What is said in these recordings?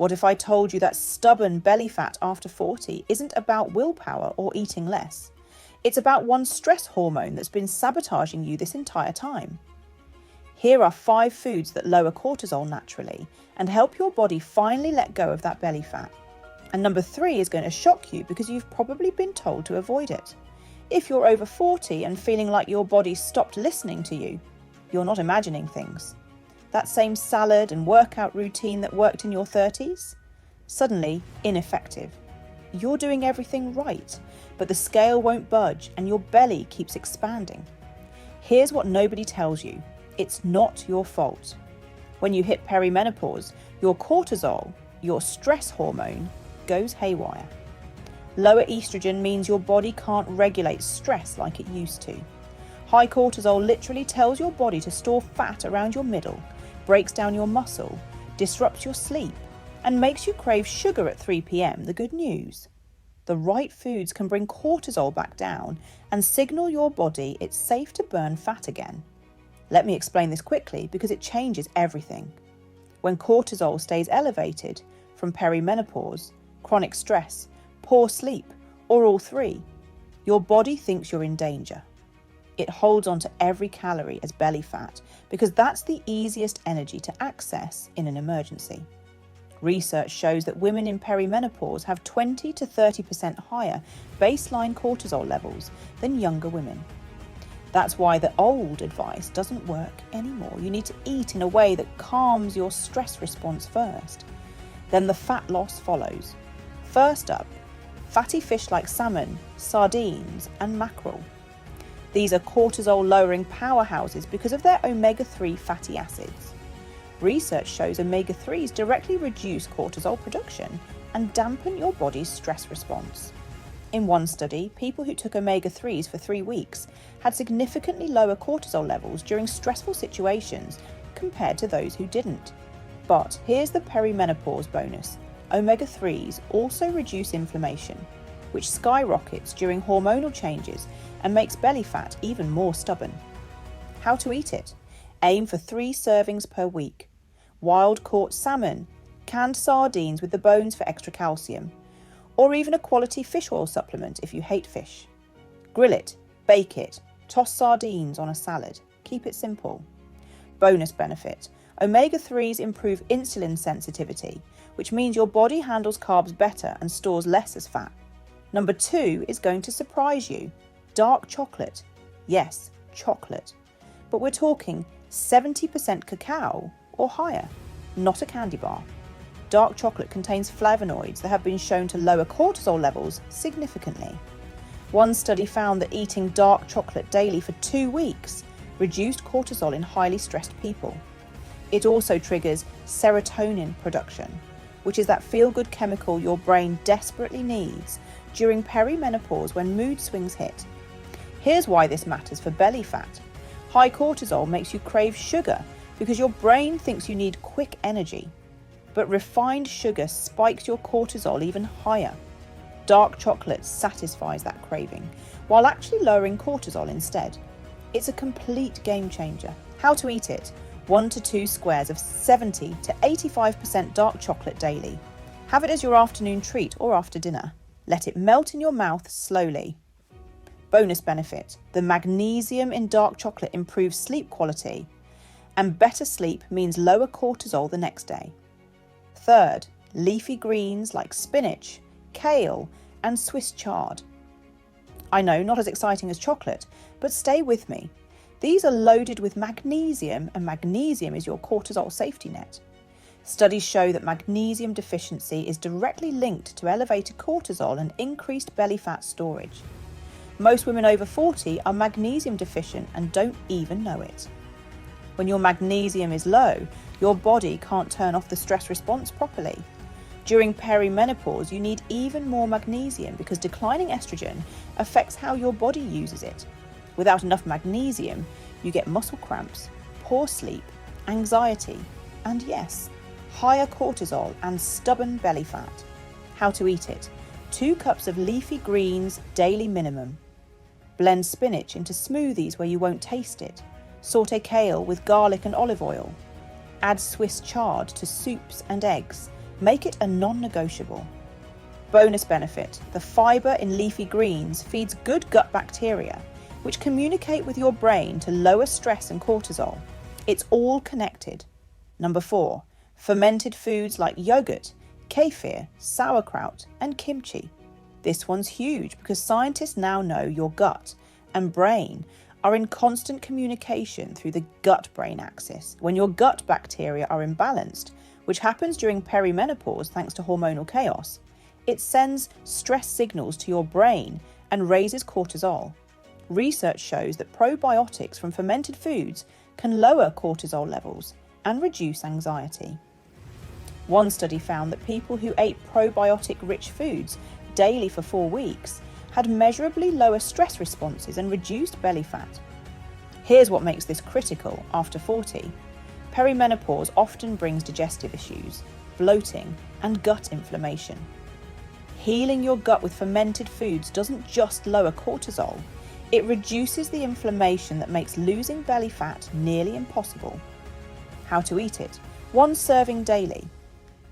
What if I told you that stubborn belly fat after 40 isn't about willpower or eating less? It's about one stress hormone that's been sabotaging you this entire time. Here are 5 foods that lower cortisol naturally and help your body finally let go of that belly fat. And number 3 is going to shock you because you've probably been told to avoid it. If you're over 40 and feeling like your body stopped listening to you, you're not imagining things. That same salad and workout routine that worked in your 30s? Suddenly ineffective. You're doing everything right, but the scale won't budge and your belly keeps expanding. Here's what nobody tells you. It's not your fault. When you hit perimenopause, your cortisol, your stress hormone, goes haywire. Lower estrogen means your body can't regulate stress like it used to. High cortisol literally tells your body to store fat around your middle, breaks down your muscle, disrupts your sleep, and makes you crave sugar at 3 p.m. The good news. The right foods can bring cortisol back down and signal your body it's safe to burn fat again. Let me explain this quickly because it changes everything. When cortisol stays elevated from perimenopause, chronic stress, poor sleep, or all 3, your body thinks you're in danger. It holds on to every calorie as belly fat because that's the easiest energy to access in an emergency. Research shows that women in perimenopause have 20 to 30% higher baseline cortisol levels than younger women. That's why the old advice doesn't work anymore. You need to eat in a way that calms your stress response first. Then the fat loss follows. First up, fatty fish like salmon, sardines, and mackerel. These are cortisol-lowering powerhouses because of their omega-3 fatty acids. Research shows omega-3s directly reduce cortisol production and dampen your body's stress response. In one study, people who took omega-3s for 3 weeks had significantly lower cortisol levels during stressful situations compared to those who didn't. But here's the perimenopause bonus. Omega-3s also reduce inflammation, which skyrockets during hormonal changes and makes belly fat even more stubborn. How to eat it? Aim for 3 servings per week. Wild-caught salmon, canned sardines with the bones for extra calcium, or even a quality fish oil supplement if you hate fish. Grill it, bake it, toss sardines on a salad. Keep it simple. Bonus benefit: omega-3s improve insulin sensitivity, which means your body handles carbs better and stores less as fat. Number 2 is going to surprise you. Dark chocolate. Yes, chocolate. But we're talking 70% cacao or higher, not a candy bar. Dark chocolate contains flavonoids that have been shown to lower cortisol levels significantly. One study found that eating dark chocolate daily for 2 weeks reduced cortisol in highly stressed people. It also triggers serotonin production, which is that feel-good chemical your brain desperately needs during perimenopause when mood swings hit. Here's why this matters for belly fat. High cortisol makes you crave sugar because your brain thinks you need quick energy. But refined sugar spikes your cortisol even higher. Dark chocolate satisfies that craving, while actually lowering cortisol instead. It's a complete game changer. How to eat it? 1 to 2 squares of 70 to 85% dark chocolate daily. Have it as your afternoon treat or after dinner. Let it melt in your mouth slowly. Bonus benefit: the magnesium in dark chocolate improves sleep quality, and better sleep means lower cortisol the next day. Third, leafy greens like spinach, kale, and Swiss chard. I know, not as exciting as chocolate, but stay with me. These are loaded with magnesium, and magnesium is your cortisol safety net. Studies show that magnesium deficiency is directly linked to elevated cortisol and increased belly fat storage. Most women over 40 are magnesium deficient and don't even know it. When your magnesium is low, your body can't turn off the stress response properly. During perimenopause, you need even more magnesium because declining estrogen affects how your body uses it. Without enough magnesium, you get muscle cramps, poor sleep, anxiety, and yes, higher cortisol and stubborn belly fat. How to eat it? 2 cups of leafy greens daily minimum. Blend spinach into smoothies where you won't taste it. Saute kale with garlic and olive oil. Add Swiss chard to soups and eggs. Make it a non-negotiable. Bonus benefit: the fibre in leafy greens feeds good gut bacteria, which communicate with your brain to lower stress and cortisol. It's all connected. Number 4, fermented foods like yogurt, kefir, sauerkraut, and kimchi. This one's huge because scientists now know your gut and brain are in constant communication through the gut-brain axis. When your gut bacteria are imbalanced, which happens during perimenopause thanks to hormonal chaos, it sends stress signals to your brain and raises cortisol. Research shows that probiotics from fermented foods can lower cortisol levels and reduce anxiety. One study found that people who ate probiotic-rich foods daily for 4 weeks had measurably lower stress responses and reduced belly fat. Here's what makes this critical after 40. Perimenopause often brings digestive issues, bloating, and gut inflammation. Healing your gut with fermented foods doesn't just lower cortisol, it reduces the inflammation that makes losing belly fat nearly impossible. How to eat it: 1 serving daily.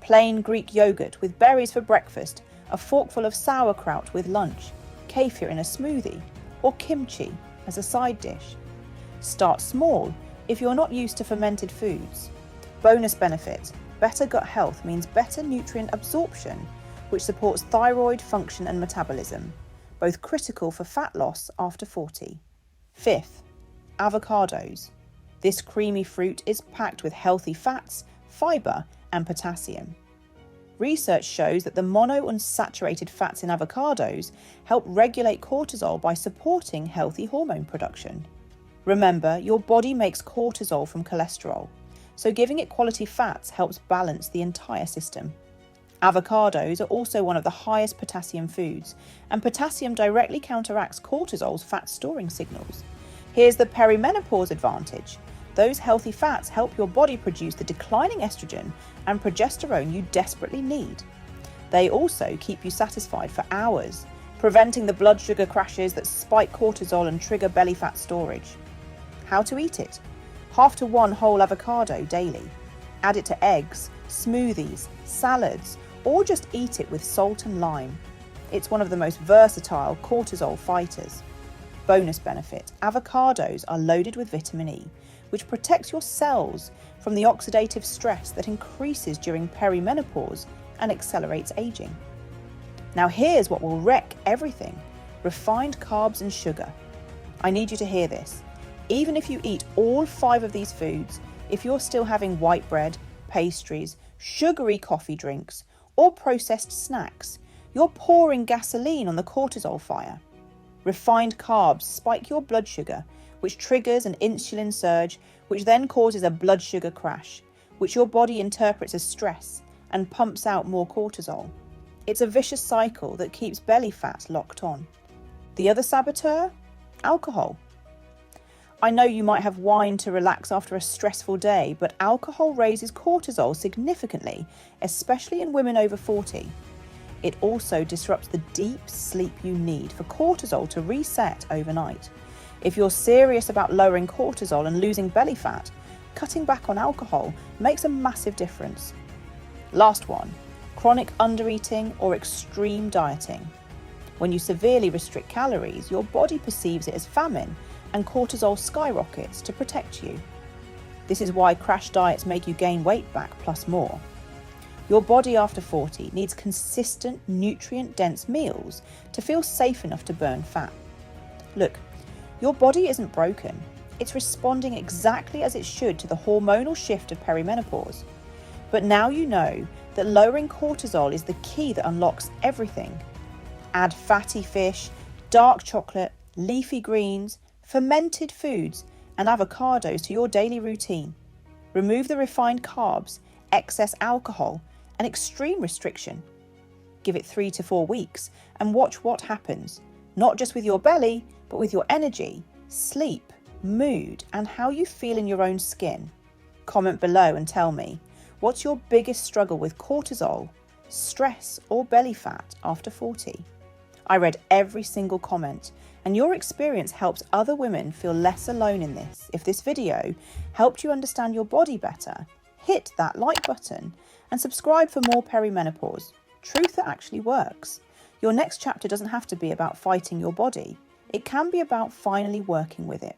Plain Greek yogurt with berries for breakfast, a forkful of sauerkraut with lunch, kefir in a smoothie, or kimchi as a side dish. Start small if you're not used to fermented foods. Bonus benefit: better gut health means better nutrient absorption, which supports thyroid function and metabolism, both critical for fat loss after 40. 5th, avocados. This creamy fruit is packed with healthy fats, fibre, and potassium. Research shows that the monounsaturated fats in avocados help regulate cortisol by supporting healthy hormone production. Remember, your body makes cortisol from cholesterol, so giving it quality fats helps balance the entire system. Avocados are also one of the highest potassium foods, and potassium directly counteracts cortisol's fat storing signals. Here's the perimenopause advantage: those healthy fats help your body produce the declining estrogen and progesterone you desperately need. They also keep you satisfied for hours, preventing the blood sugar crashes that spike cortisol and trigger belly fat storage. How to eat it: 1/2 to 1 whole avocado daily. Add it to eggs, smoothies, salads, or just eat it with salt and lime. It's one of the most versatile cortisol fighters. Bonus benefit: avocados are loaded with vitamin E, which protects your cells from the oxidative stress that increases during perimenopause and accelerates aging. Now here's what will wreck everything: refined carbs and sugar. I need you to hear this. Even if you eat all 5 of these foods, if you're still having white bread, pastries, sugary coffee drinks, or processed snacks, you're pouring gasoline on the cortisol fire. Refined carbs spike your blood sugar, which triggers an insulin surge, which then causes a blood sugar crash, which your body interprets as stress and pumps out more cortisol. It's a vicious cycle that keeps belly fat locked on. The other saboteur? Alcohol. I know you might have wine to relax after a stressful day, but alcohol raises cortisol significantly, especially in women over 40. It also disrupts the deep sleep you need for cortisol to reset overnight. If you're serious about lowering cortisol and losing belly fat, cutting back on alcohol makes a massive difference. Last one: chronic undereating or extreme dieting. When you severely restrict calories, your body perceives it as famine, and cortisol skyrockets to protect you. This is why crash diets make you gain weight back plus more. Your body after 40 needs consistent, nutrient-dense meals to feel safe enough to burn fat. Look, your body isn't broken. It's responding exactly as it should to the hormonal shift of perimenopause. But now you know that lowering cortisol is the key that unlocks everything. Add fatty fish, dark chocolate, leafy greens, fermented foods, and avocados to your daily routine. Remove the refined carbs, excess alcohol, and extreme restriction. Give it 3 to 4 weeks and watch what happens, not just with your belly, but with your energy, sleep, mood, and how you feel in your own skin. Comment below and tell me, what's your biggest struggle with cortisol, stress, or belly fat after 40? I read every single comment, and your experience helps other women feel less alone in this. If this video helped you understand your body better, hit that like button and subscribe for more perimenopause. Truth that actually works. Your next chapter doesn't have to be about fighting your body. It can be about finally working with it.